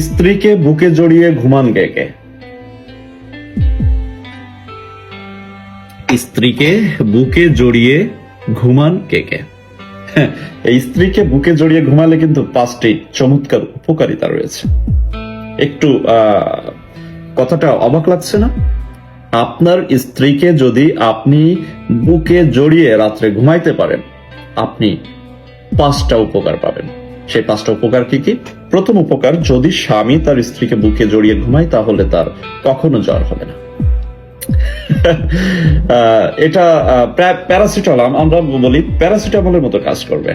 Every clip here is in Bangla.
স্ত্রীকে বুকে জড়িয়ে ঘুমান কে কে? স্ত্রীকে বুকে জড়িয়ে ঘুমান কে কে? এই স্ত্রীকে বুকে জড়িয়ে ঘুমালে কিন্তু 5টি চমৎকার উপকারিতা রয়েছে। একটু কথাটা অবাক লাগছে না? আপনার স্ত্রীকে যদি আপনি বুকে জড়িয়ে রাত্রে ঘুমাইতে পারেন, আপনি 5টা উপকার পাবেন। সেই 5টা উপকার কি কি? প্রথম উপকার, যদি স্বামী তার স্ত্রীকে বুকে জড়িয়ে ঘুমায় তাহলে তার কখনো জ্বর হবে না। এটা প্যারাসিটামল, আমরা বলি প্যারাসিটামলের মতো কাজ করবে।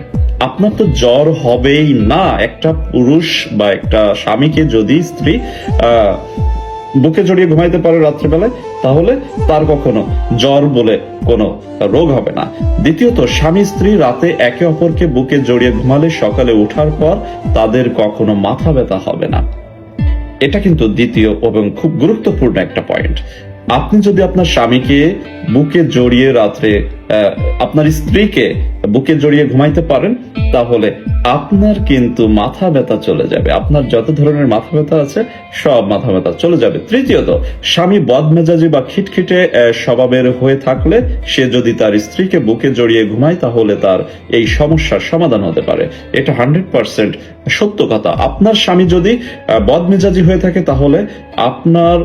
আপনার তো জ্বর হবেই না। একটা পুরুষ বা একটা স্বামীকে যদি স্ত্রী বুকে জড়িয়ে ঘুমাইতে পারে রাত্রিবেলায়, তাহলে তার কখনো জ্বর বলে কোনো রোগ হবে না। দ্বিতীয়ত, স্বামী স্ত্রী রাতে একে অপরকে বুকে জড়িয়ে ঘুমালে সকালে ওঠার পর তাদের কখনো মাথা ব্যথা হবে না। এটা কিন্তু দ্বিতীয় এবং খুব গুরুত্বপূর্ণ একটা পয়েন্ট। আপনি যদি আপনার স্বামীকে বুকে জড়িয়ে রাত্রে আপনার স্ত্রীকে বুকে জড়িয়ে ঘুমাইতে পারেন, তাহলে আপনার কিন্তু মাথা ব্যথা চলে যাবে। আপনার যত ধরনের মাথা ব্যথা আছে সব মাথা ব্যথা চলে যাবে। তৃতীয়ত, স্বামী বদমেজাজি বা খিটখিটে স্বভাবের হয়ে থাকলে সে যদি তার স্ত্রীকে বুকে জড়িয়ে ঘুমায় তাহলে তার এই সমস্যার সমাধান হতে পারে। এটা 100% সত্য কথা। আপনার স্বামী যদি বদমেজাজি হয়ে থাকে তাহলে আপনার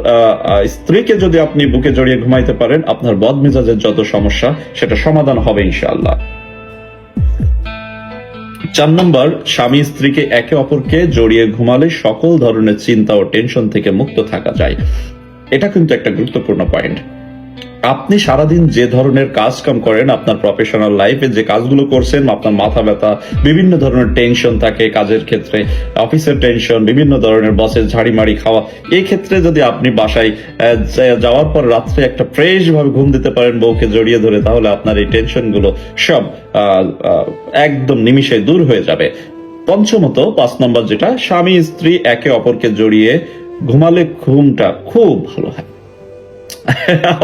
স্ত্রীকে যদি আপনি বুকে জড়িয়ে ঘুমাইতে পারেন, আপনার বদমেজাজের যত সমস্যা সেটা সমাধান হবে ইনশাআল্লাহ। 4 নম্বর, স্বামী স্ত্রীকে একে অপরকে জড়িয়ে ঘুমালে সকল ধরনের চিন্তা ও টেনশন থেকে মুক্ত থাকা যায়। এটা কিন্তু একটা গুরুত্বপূর্ণ পয়েন্ট। আপনি সারাদিন যে ধরনের কাজ কাম করেন, আপনার প্রফেশনাল লাইফে যে কাজগুলো করছেন, আপনার মাথা ব্যথা, বিভিন্ন ধরনের টেনশন থাকে কাজের ক্ষেত্রে, অফিসের টেনশন, বিভিন্ন ধরনের বসের ঝাড়ি মারি খাওয়া, এই ক্ষেত্রে যদি আপনি বাসায় যাওয়ার পর রাত্রে একটা ফ্রেশ ভাবে ঘুম দিতে পারেন বউকে জড়িয়ে ধরে, তাহলে আপনার এই টেনশন গুলো সব একদম নিমিষে দূর হয়ে যাবে। পঞ্চমত, 5 নম্বর যেটা, স্বামী স্ত্রী একে অপরকে জড়িয়ে ঘুমালে ঘুমটা খুব ভালো হয়।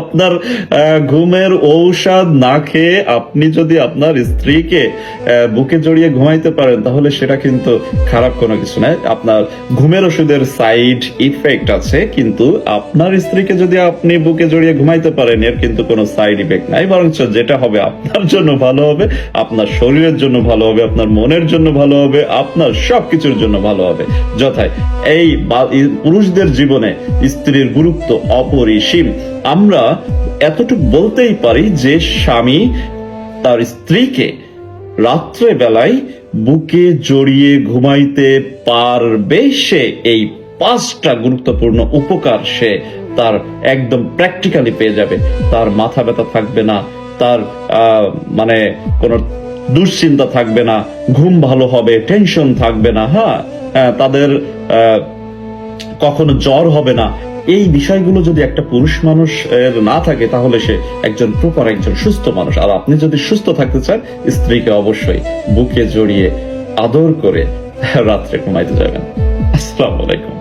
আপনার ঘুমের ঔষধ না খেয়ে আপনি যদি আপনার স্ত্রীকে বুকে জড়িয়ে ঘুমাইতে পারেন, তাহলে সেটা কিন্তু খারাপ কোনো কিছু নয়। আপনার ঘুমের ওষুধের সাইড ইফেক্ট আছে, কিন্তু আপনার স্ত্রীকে যদি আপনি বুকে জড়িয়ে ঘুমাইতে পারেন, এর কিন্তু কোনো সাইড ইফেক্ট নাই। বরঞ্চ যেটা হবে আপনার জন্য ভালো হবে, আপনার শরীরের জন্য ভালো হবে, আপনার মনের জন্য ভালো হবে, আপনার সবকিছুর জন্য ভালো হবে। যথায় এই পুরুষদের জীবনে স্ত্রীর গুরুত্ব অপরিসীম। আমরা এতটুকু বলতেই পারি যে স্বামী তার স্ত্রীকে রাত্রে বেলায় বুকে জড়িয়ে ঘুমাইতে পারবে, সে এই 5টা গুরুত্বপূর্ণ উপকার সে তার একদম প্র্যাকটিক্যালি পেয়ে যাবে। তার মাথা ব্যথা থাকবে না, তার মানে কোনো দুশ্চিন্তা থাকবে না, ঘুম ভালো হবে, টেনশন থাকবে না, তাদের কখনো জ্বর হবে না। এই বিষয়গুলো যদি একটা পুরুষ মানুষ না থাকে, তাহলে সে একজন প্রপার একজন সুস্থ মানুষ। আর আপনি যদি সুস্থ থাকতে চান, স্ত্রীকে অবশ্যই বুকে জড়িয়ে আদর করে রাত্রে ঘুমাইতে যাবেন। আসসালামু আলাইকুম।